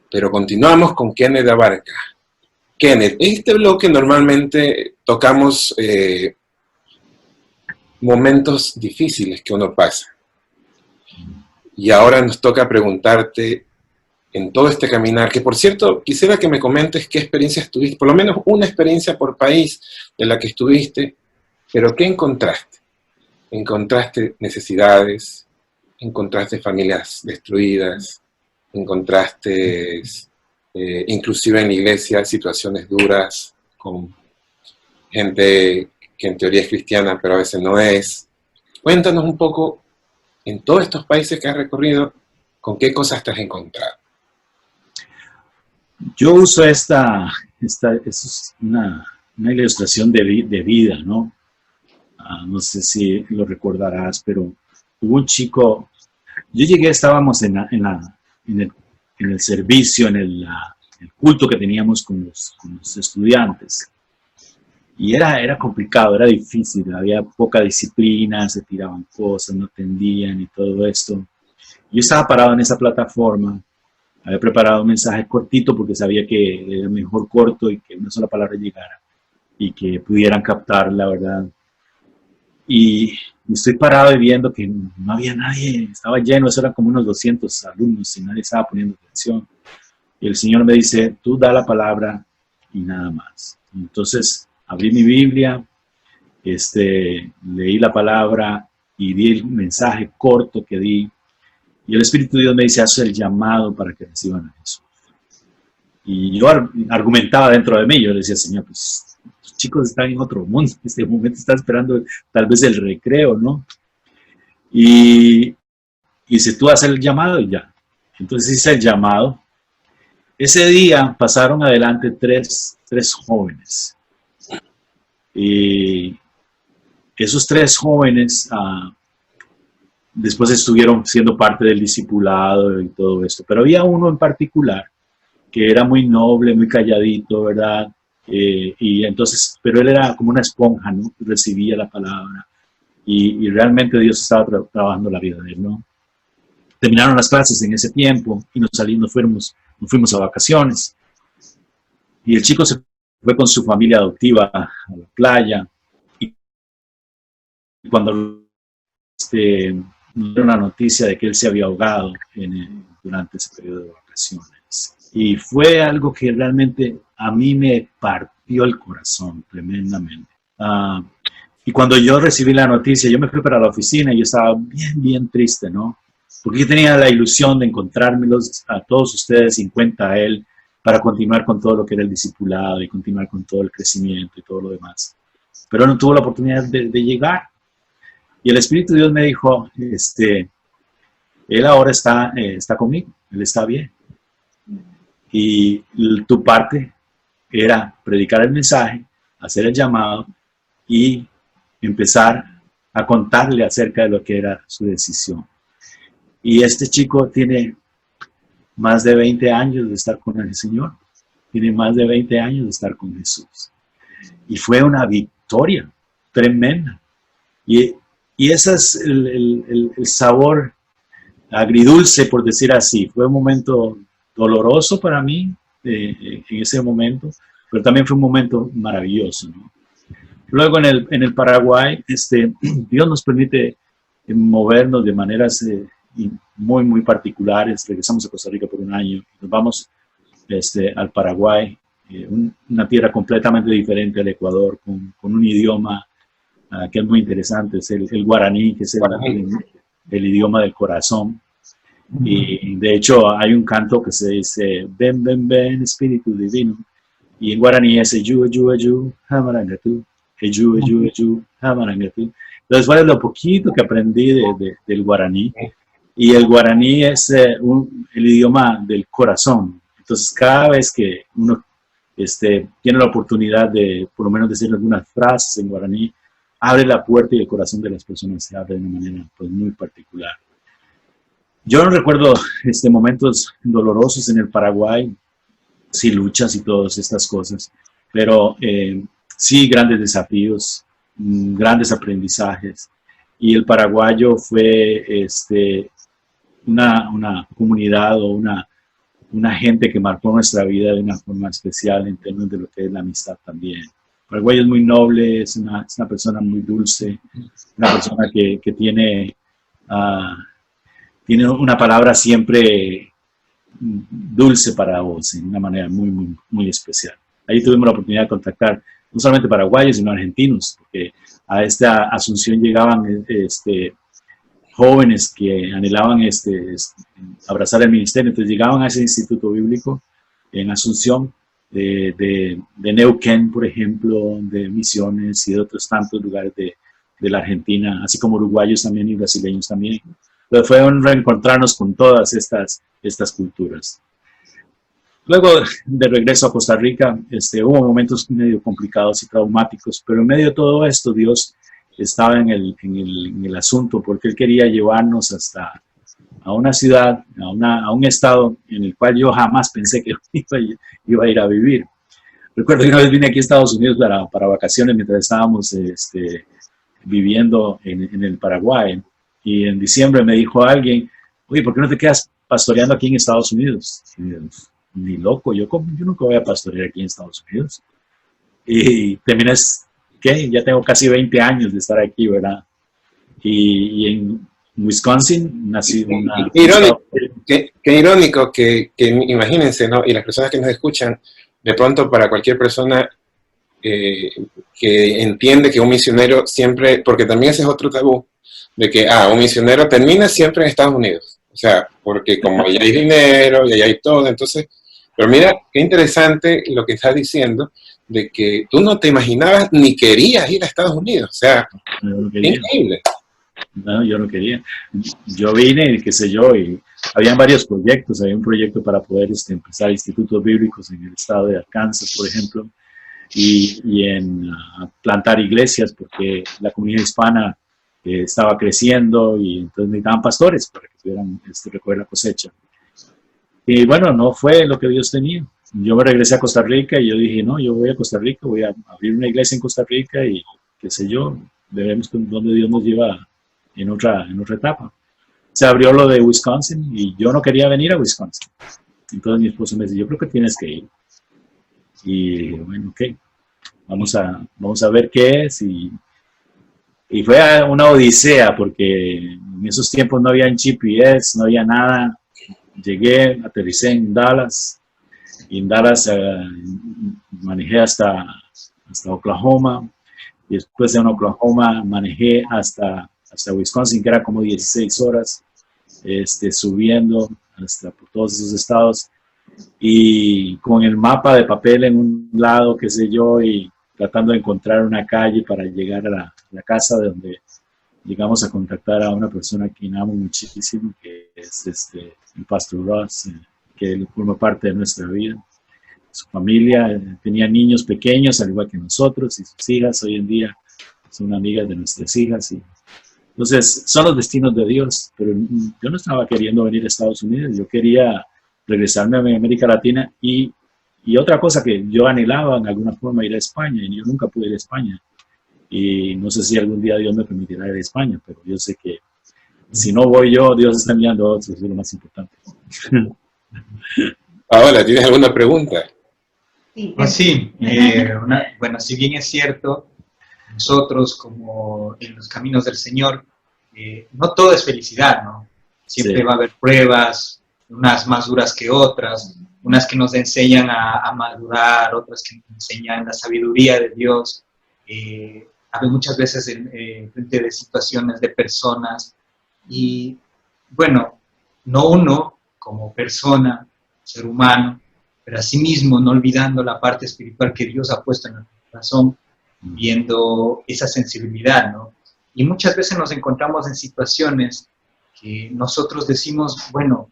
Speaker 1: Pero continuamos con Kenneth Abarca. Kenneth, en este bloque normalmente tocamos momentos difíciles que uno pasa. Y ahora nos toca preguntarte en todo este caminar, que por cierto, quisiera que me comentes qué experiencias tuviste, por lo menos una experiencia por país de la que estuviste, pero ¿qué encontraste? Encontraste necesidades, encontraste familias destruidas, encontraste inclusive en la iglesia situaciones duras con gente que en teoría es cristiana pero a veces no es. Cuéntanos un poco, en todos estos países que has recorrido, ¿con qué cosas te has encontrado?
Speaker 4: Yo uso esta es una ilustración de vida, ¿no? No sé si lo recordarás, pero hubo un chico, yo llegué, estábamos en el servicio, en el culto que teníamos con los estudiantes. Y era complicado, era difícil, había poca disciplina, se tiraban cosas, no atendían y todo esto. Yo estaba parado en esa plataforma, había preparado un mensaje cortito porque sabía que era mejor corto y que una sola palabra llegara y que pudieran captar la verdad. Y estoy parado y viendo que no había nadie, estaba lleno, eso eran como unos 200 alumnos y nadie estaba poniendo atención. Y el Señor me dice, tú da la palabra y nada más. Entonces abrí mi Biblia, leí la palabra y di el mensaje corto que di. Y el Espíritu de Dios me dice, haz el llamado para que reciban a Jesús. Y yo argumentaba dentro de mí, yo le decía, Señor, pues los chicos están en otro mundo, en este momento están esperando tal vez el recreo, ¿no? Y si tú haces el llamado y ya. Entonces hice el llamado. Ese día pasaron adelante tres jóvenes. Y esos 3 jóvenes después estuvieron siendo parte del discipulado y todo esto. Pero había uno en particular que era muy noble, muy calladito, ¿verdad? Y entonces, pero él era como una esponja, ¿no? Recibía la palabra y realmente Dios estaba trabajando la vida de él, ¿no? Terminaron las clases en ese tiempo y nos fuimos a vacaciones. Y el chico se fue con su familia adoptiva a la playa. Y cuando dieron una noticia de que él se había ahogado durante ese periodo de vacaciones. Y fue algo que realmente a mí me partió el corazón tremendamente. Y cuando yo recibí la noticia, yo me fui para la oficina y yo estaba bien triste, ¿no? Porque yo tenía la ilusión de encontrármelos a todos ustedes y en cuenta a él para continuar con todo lo que era el discipulado y continuar con todo el crecimiento y todo lo demás. Pero no tuvo la oportunidad de llegar. Y el Espíritu de Dios me dijo, él ahora está conmigo, él está bien. Y tu parte era predicar el mensaje, hacer el llamado y empezar a contarle acerca de lo que era su decisión. Y este chico tiene más de 20 años de estar con el Señor, tiene más de 20 años de estar con Jesús. Y fue una victoria tremenda. Y ese es el sabor agridulce, por decir así. Fue un momento doloroso para mí en ese momento, pero también fue un momento maravilloso, ¿no? Luego en el Paraguay, Dios nos permite movernos de maneras muy particulares. Regresamos a Costa Rica por un año, nos vamos al Paraguay, una tierra completamente diferente al Ecuador, con un idioma que es muy interesante, es el guaraní, que es el idioma del corazón. Y de hecho hay un canto que se dice, ven, ven, ven, Espíritu Divino, y en guaraní es eyu, eyu, eyu, hamarangatu, eyu, eyu, eyu, hamarangatu. Entonces fue lo poquito que aprendí del guaraní, y el guaraní es el idioma del corazón. Entonces cada vez que uno tiene la oportunidad de por lo menos decir algunas frases en guaraní, abre la puerta y el corazón de las personas se abre de una manera pues, muy particular. Yo no recuerdo momentos dolorosos en el Paraguay, sí luchas y todas estas cosas, pero sí grandes desafíos. grandes aprendizajes. Y el paraguayo fue una comunidad o una gente que marcó nuestra vida de una forma especial en términos de lo que es la amistad también. El paraguayo es muy noble, es una persona muy dulce, una persona que tiene una palabra siempre dulce para vos, en una manera muy, muy, muy especial. Ahí tuvimos la oportunidad de contactar no solamente paraguayos, sino argentinos, porque a esta Asunción llegaban jóvenes que anhelaban abrazar el ministerio. Entonces llegaban a ese instituto bíblico en Asunción, de Neuquén, por ejemplo, de Misiones y de otros tantos lugares de la Argentina, así como uruguayos también y brasileños también. Entonces fue un reencontrarnos con todas estas culturas. Luego, de regreso a Costa Rica, hubo momentos medio complicados y traumáticos, pero en medio de todo esto, Dios estaba en el asunto, porque Él quería llevarnos a una ciudad, a un estado en el cual yo jamás pensé que iba a ir a vivir. Recuerdo que una vez vine aquí a Estados Unidos para vacaciones mientras estábamos viviendo en el Paraguay, y en diciembre me dijo alguien, oye, ¿por qué no te quedas pastoreando aquí en Estados Unidos? Ni loco, yo nunca voy a pastorear aquí en Estados Unidos. Y terminas, ¿qué? Ya tengo casi 20 años de estar aquí, ¿verdad? Y en Wisconsin nací una...
Speaker 1: Qué irónico que imagínense, ¿no? Y las personas que nos escuchan, de pronto para cualquier persona que entiende que un misionero siempre, porque también ese es otro tabú, de que un misionero termina siempre en Estados Unidos. O sea, porque como ya hay dinero, ya hay todo, entonces... Pero mira, qué interesante lo que estás diciendo, de que tú no te imaginabas ni querías ir a Estados Unidos. O sea, increíble.
Speaker 4: No, yo no quería. Yo vine, qué sé yo, y habían varios proyectos. Había un proyecto para poder empezar institutos bíblicos en el estado de Arkansas, por ejemplo, y en plantar iglesias, porque la comunidad hispana estaba creciendo y entonces necesitaban pastores para que pudieran recoger la cosecha. Y bueno, no fue lo que Dios tenía. Yo me regresé a Costa Rica y yo dije, no, yo voy a Costa Rica, voy a abrir una iglesia en Costa Rica y qué sé yo, veremos dónde Dios nos lleva en otra etapa. Se abrió lo de Wisconsin y yo no quería venir a Wisconsin. Entonces mi esposo me dice, yo creo que tienes que ir. Y dije, bueno, ok, vamos a ver qué es. Y fue una odisea porque en esos tiempos no había GPS, no había nada. Llegué, aterricé en Dallas, y en Dallas manejé hasta Oklahoma, y después de Oklahoma manejé hasta Wisconsin, que era como 16 horas, subiendo hasta por todos esos estados, y con el mapa de papel en un lado, qué sé yo, y tratando de encontrar una calle para llegar a la casa de donde llegamos a contactar a una persona que amo muchísimo, que es el pastor Ross, que él forma parte de nuestra vida. Su familia tenía niños pequeños, al igual que nosotros, y sus hijas hoy en día son amigas de nuestras hijas. Entonces, son los destinos de Dios, pero yo no estaba queriendo venir a Estados Unidos, yo quería regresarme a América Latina y otra cosa que yo anhelaba en alguna forma ir a España, y yo nunca pude ir a España. Y no sé si algún día Dios me permitirá ir a España, pero yo sé que si no voy yo, Dios está enviando a otros, es lo más importante.
Speaker 1: Ahora, ¿tienes alguna pregunta?
Speaker 3: Sí, bueno, si bien es cierto, nosotros como en los caminos del Señor, no todo es felicidad, ¿no? Siempre va a haber pruebas, unas más duras que otras, unas que nos enseñan a madurar, otras que nos enseñan la sabiduría de Dios. Muchas veces frente de situaciones de personas y bueno, no uno como persona, ser humano, pero asimismo no olvidando la parte espiritual que Dios ha puesto en nuestro corazón, viendo esa sensibilidad, ¿no? Y muchas veces nos encontramos en situaciones que nosotros decimos, bueno,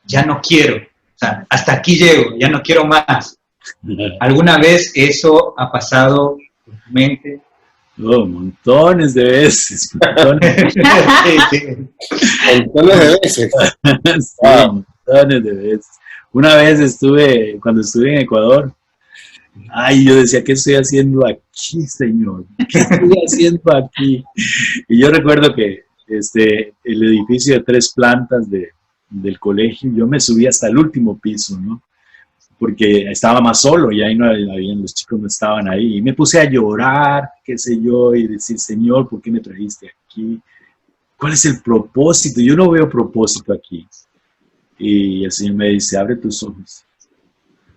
Speaker 3: ya no quiero, o sea, hasta aquí llego, ya no quiero más. ¿Alguna vez eso ha pasado por tu mente?
Speaker 4: Oh, montones de veces. Montones
Speaker 1: de veces.
Speaker 4: Sí, montones de veces. Una vez cuando estuve en Ecuador, Ay, yo decía, ¿qué estoy haciendo aquí, Señor? ¿Qué estoy haciendo aquí? Y yo recuerdo que el edificio de 3 plantas del colegio, yo me subí hasta el último piso, ¿no? Porque estaba más solo y ahí no habían, los chicos no estaban ahí. Y me puse a llorar, qué sé yo, y decir, Señor, ¿por qué me trajiste aquí? ¿Cuál es el propósito? Yo no veo propósito aquí. Y el Señor me dice, abre tus ojos.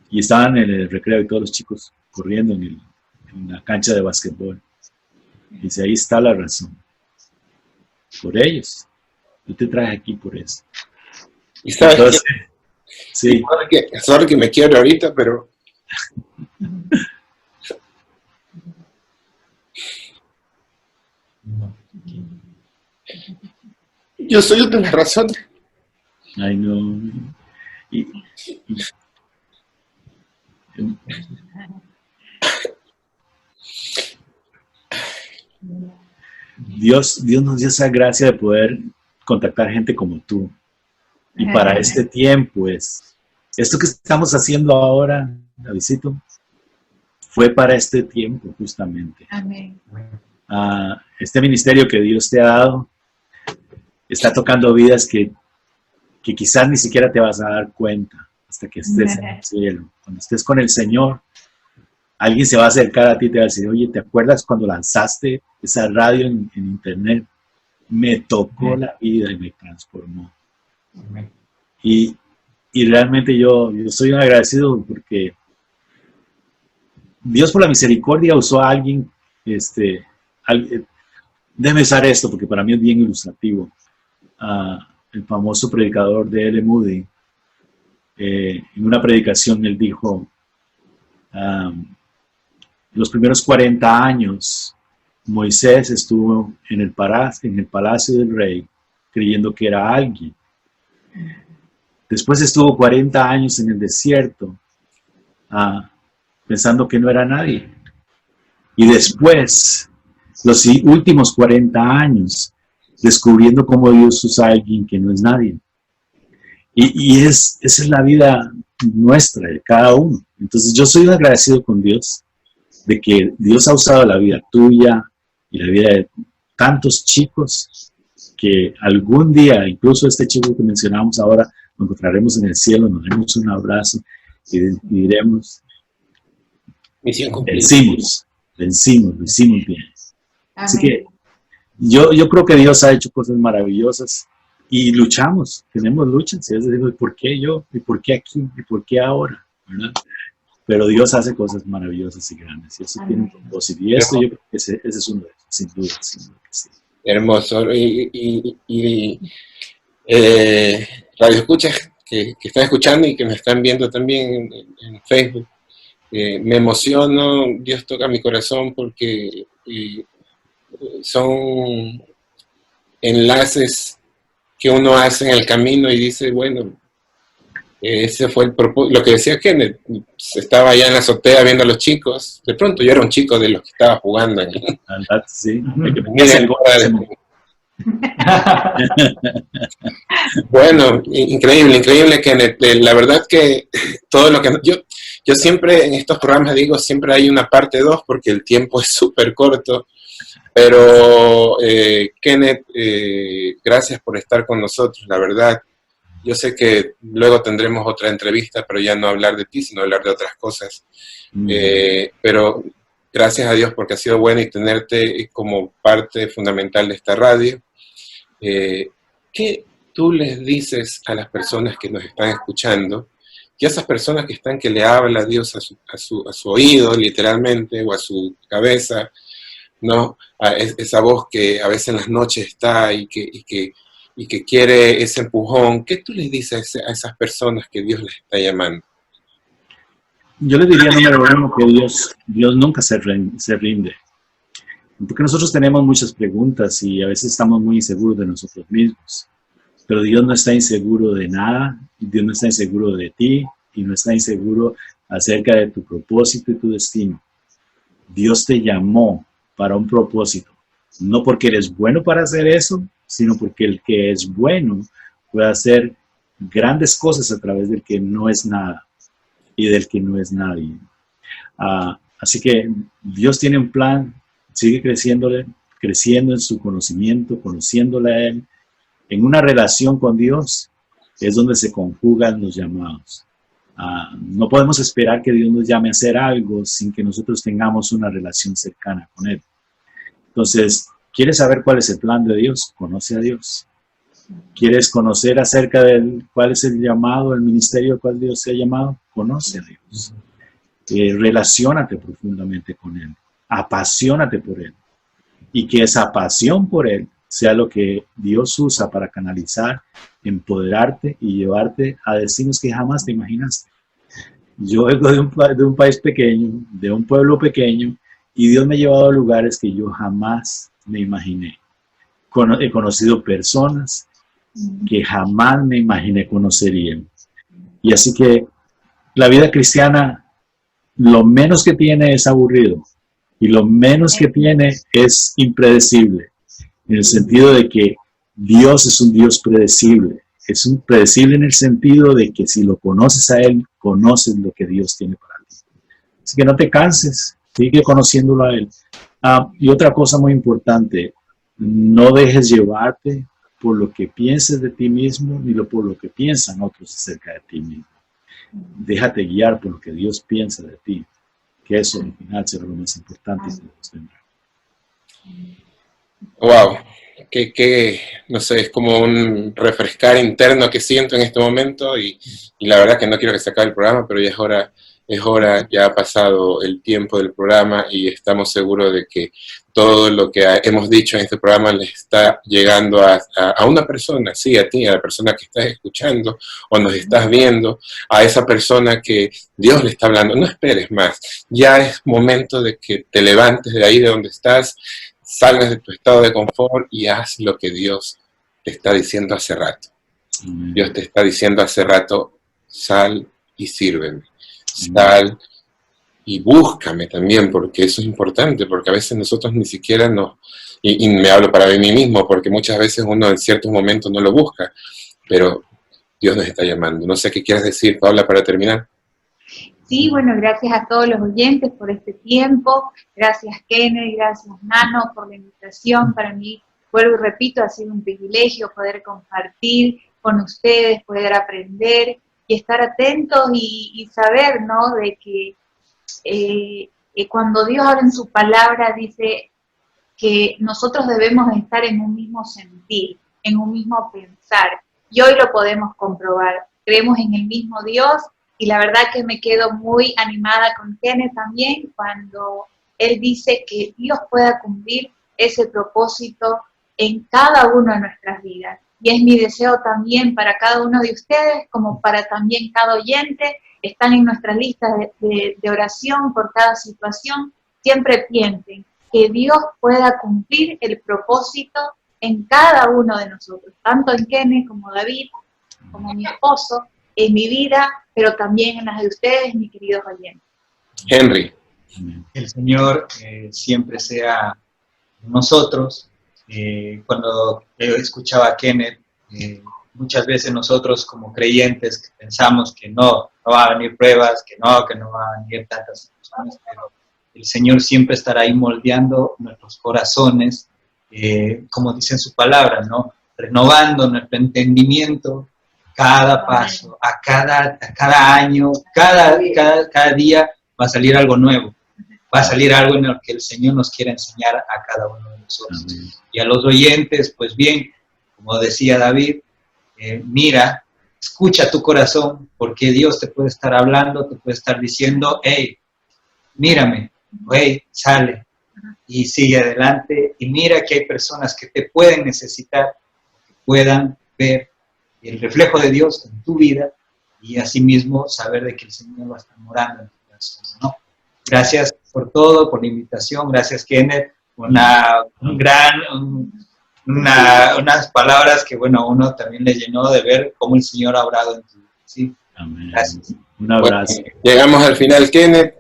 Speaker 4: Y estaban en el recreo y todos los chicos corriendo en la cancha de básquetbol. Y dice, ahí está la razón. Por ellos. Yo te traje aquí por eso.
Speaker 1: Y sabes
Speaker 4: Entonces, sí.
Speaker 1: sorry que me quiero ahorita, pero yo soy una de las razones.
Speaker 4: Ay, no. Dios nos dio esa gracia de poder contactar gente como tú. Y para este tiempo esto que estamos haciendo ahora, Davidcito, fue para este tiempo justamente.
Speaker 2: Amén.
Speaker 4: Este ministerio que Dios te ha dado está tocando vidas que quizás ni siquiera te vas a dar cuenta hasta que estés en el cielo. Cuando estés con el Señor, alguien se va a acercar a ti y te va a decir, oye, ¿te acuerdas cuando lanzaste esa radio en internet? Me tocó la vida y me transformó. Y realmente yo soy un agradecido porque Dios por la misericordia usó a alguien, déjeme usar esto porque para mí es bien ilustrativo. El famoso predicador de L. Moody, en una predicación él dijo, los primeros 40 años Moisés estuvo en el palacio del rey creyendo que era alguien. Después estuvo 40 años en el desierto pensando que no era nadie. Y después, los últimos 40 años, descubriendo cómo Dios usa a alguien que no es nadie. Y esa es la vida nuestra, de cada uno. Entonces yo soy agradecido con Dios de que Dios ha usado la vida tuya y la vida de tantos chicos que algún día, incluso este chico que mencionamos ahora, nos encontraremos en el cielo, nos daremos un abrazo y diremos,
Speaker 1: Misión cumplida.
Speaker 4: Vencimos, lo hicimos bien.
Speaker 2: Amén.
Speaker 4: Así que yo creo que Dios ha hecho cosas maravillosas y luchamos, tenemos luchas, y es decir, ¿por qué yo? ¿Y por qué aquí? ¿Y por qué ahora? ¿Verdad? Pero Dios hace cosas maravillosas y grandes y eso tiene un propósito. Y esto yo creo que ese es uno de ellos, sin duda que sí.
Speaker 1: Hermoso. Radio escuchas que están escuchando y que me están viendo también en Facebook. Me emociono, Dios toca mi corazón porque son enlaces que uno hace en el camino y dice, bueno, ese fue el propósito. Lo que decía Kenneth, estaba allá en la azotea viendo a los chicos. De pronto yo era un chico de los que estaba jugando.
Speaker 4: Sí.
Speaker 1: Bueno, increíble Kenneth. La verdad que todo lo que... Yo siempre en estos programas digo, siempre hay una parte 2 porque el tiempo es súper corto. Pero Kenneth, gracias por estar con nosotros, la verdad. Yo sé que luego tendremos otra entrevista, pero ya no hablar de ti, sino hablar de otras cosas. Pero gracias a Dios porque ha sido bueno y tenerte como parte fundamental de esta radio. ¿Qué tú les dices a las personas que nos están escuchando? Y a esas personas que están que le habla a Dios a su oído, literalmente, o a su cabeza, ¿no? A esa voz que a veces en las noches está y que quiere ese empujón. ¿Qué tú les dices a esas personas que Dios les está llamando?
Speaker 4: Yo les diría, número uno, que Dios nunca se rinde. Porque nosotros tenemos muchas preguntas y a veces estamos muy inseguros de nosotros mismos. Pero Dios no está inseguro de nada, Dios no está inseguro de ti y no está inseguro acerca de tu propósito y tu destino. Dios te llamó para un propósito, no porque eres bueno para hacer eso, sino porque el que es bueno puede hacer grandes cosas a través del que no es nada y del que no es nadie. Así que Dios tiene un plan, sigue creciendo en su conocimiento, conociéndole a Él. En una relación con Dios es donde se conjugan los llamados. No podemos esperar que Dios nos llame a hacer algo sin que nosotros tengamos una relación cercana con Él. Entonces, ¿quieres saber cuál es el plan de Dios? Conoce a Dios. ¿Quieres conocer acerca de cuál es el llamado, el ministerio al cual Dios se ha llamado? Conoce a Dios. Relaciónate profundamente con Él. Apasionate por Él. Y que esa pasión por Él sea lo que Dios usa para canalizar, empoderarte y llevarte a destinos que jamás te imaginaste. Yo vengo de un país pequeño, de un pueblo pequeño, y Dios me ha llevado a lugares que yo jamás me imaginé. He conocido personas que jamás me imaginé conocería. Y así que la vida cristiana, lo menos que tiene es aburrido, y lo menos que tiene es impredecible, en el sentido de que Dios es un Dios predecible. Es un predecible en el sentido de que si lo conoces a Él, conoces lo que Dios tiene para ti. Así que no te canses, sigue conociéndolo a Él. Y otra cosa muy importante, no dejes llevarte por lo que pienses de ti mismo, ni por lo que piensan otros acerca de ti mismo. Déjate guiar por lo que Dios piensa de ti, que eso al final será lo más importante y te sostendrá.
Speaker 1: Wow, no sé, es como un refrescar interno que siento en este momento y la verdad que no quiero que se acabe el programa, pero ya es hora, ya ha pasado el tiempo del programa y estamos seguros de que todo lo que hemos dicho en este programa le está llegando a una persona, sí, a ti, a la persona que estás escuchando o nos estás viendo, a esa persona que Dios le está hablando. No esperes más, ya es momento de que te levantes de ahí de donde estás, salgas de tu estado de confort y haz lo que Dios te está diciendo hace rato. Dios te está diciendo hace rato, sal y sírveme. Sal y búscame también, porque eso es importante, porque a veces nosotros ni siquiera y me hablo para mí mismo, porque muchas veces uno en ciertos momentos no lo busca, pero Dios nos está llamando. No sé qué quieres decir, Paula, para terminar.
Speaker 2: Sí, bueno, gracias a todos los oyentes por este tiempo, gracias Kenneth, gracias Nano por la invitación. Para mí, vuelvo y repito, ha sido un privilegio poder compartir con ustedes, poder aprender y estar atentos y saber, ¿no?, de que cuando Dios habla en su palabra dice que nosotros debemos estar en un mismo sentir, en un mismo pensar, y hoy lo podemos comprobar. Creemos en el mismo Dios. Y la verdad que me quedo muy animada con Kenneth también cuando él dice que Dios pueda cumplir ese propósito en cada una de nuestras vidas. Y es mi deseo también para cada uno de ustedes, como para también cada oyente. Están en nuestras listas de oración por cada situación. Siempre piensen que Dios pueda cumplir el propósito en cada uno de nosotros, tanto en Kenneth como David, como mi esposo, en mi vida, pero también en las de ustedes, mis queridos oyentes.
Speaker 1: Henry.
Speaker 3: Que el Señor siempre sea con nosotros. Cuando escuchaba a Kenneth, muchas veces nosotros como creyentes pensamos que no van a venir pruebas, que no van a venir tantas situaciones, pero el Señor siempre estará ahí moldeando nuestros corazones, como dice en su palabra, ¿no?, renovando nuestro entendimiento, cada paso, a cada año, cada día va a salir algo nuevo, va a salir algo en lo que el Señor nos quiere enseñar a cada uno de nosotros. Amén. Y a los oyentes, pues bien, como decía David, mira, escucha tu corazón, porque Dios te puede estar hablando, te puede estar diciendo, hey, mírame, hey, sale, y sigue adelante, y mira que hay personas que te pueden necesitar, que puedan ver el reflejo de Dios en tu vida y asimismo saber de que el Señor va a estar morando en tu corazón, ¿no? Gracias por todo, por la invitación. Gracias, Kenneth. Unas palabras que, bueno, uno también le llenó de ver cómo el Señor ha obrado en tu vida, ¿sí?
Speaker 4: Amén.
Speaker 3: Gracias.
Speaker 4: Un abrazo.
Speaker 1: Bueno, llegamos al final, Kenneth.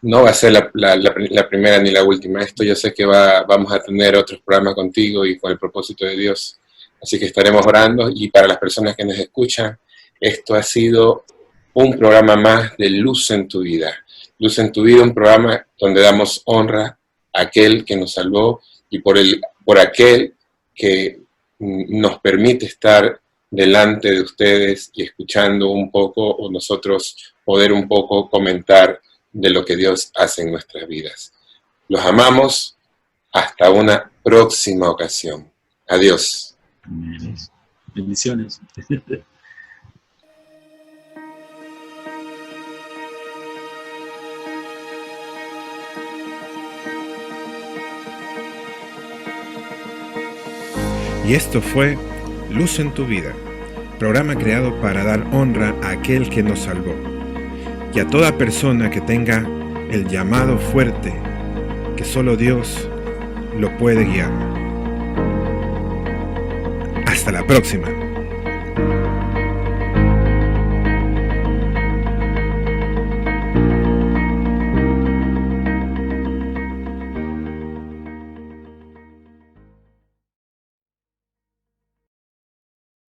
Speaker 1: No va a ser la primera ni la última. Esto yo sé que vamos a tener otros programas contigo y con el propósito de Dios. Así que estaremos orando, y para las personas que nos escuchan, esto ha sido un programa más de Luz en tu Vida. Luz en tu Vida, un programa donde damos honra a aquel que nos salvó y por aquel que nos permite estar delante de ustedes y escuchando un poco, o nosotros poder un poco comentar de lo que Dios hace en nuestras vidas. Los amamos. Hasta una próxima ocasión. Adiós.
Speaker 4: Bendiciones.
Speaker 6: Y esto fue Luz en tu Vida, programa creado para dar honra a aquel que nos salvó y a toda persona que tenga el llamado fuerte que solo Dios lo puede guiar. Hasta la próxima.